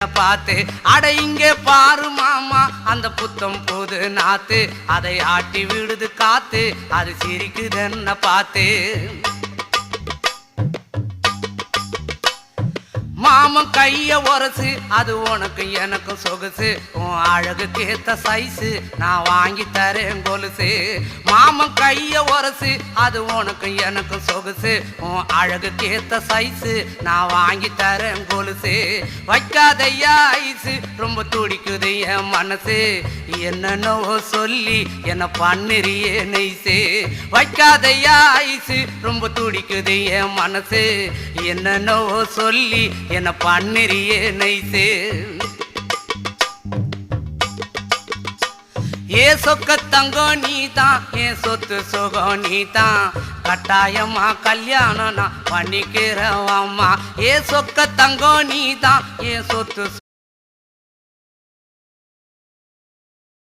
பார்த்து அட இங்கே பாரு மாமா அந்த புத்தம் புது நாத்து அதை ஆட்டி விடுது காத்து அது சிரிக்குதுன்னு பார்த்து மாமன் கைய உரசு அது உனக்கு எனக்கும் சொகுசு உன் அழகுக்கு ஏத்த சைஸு நான் வாங்கி தரேன் கொலுசு மாமன் கைய உரசு அது உனக்கு எனக்கும் சொகுசு உன் அழகுக்கு ஏத்த சைஸு நான் வாங்கி தரேன் கொலுசு வைக்காதையா ஐசு ரொம்ப துடிக்குது என் மனசு என்னன்னோ சொல்லி என்ன பண்ணிரியே நெய்சு வைக்காதையா ஐசு ரொம்ப துடிக்குது என் மனசு என்னன்னோ சொல்லி என்ன பண்ணிரியே நைசே ஏ சொக்க தங்கம் நீதான் என் சொத்து சுகம் நீதான் கட்டாயமா கல்யாணம் நான் பண்ணிக்கிறேன் அம்மா ஏ சொக்க தங்கம் நீதான் என் சொத்து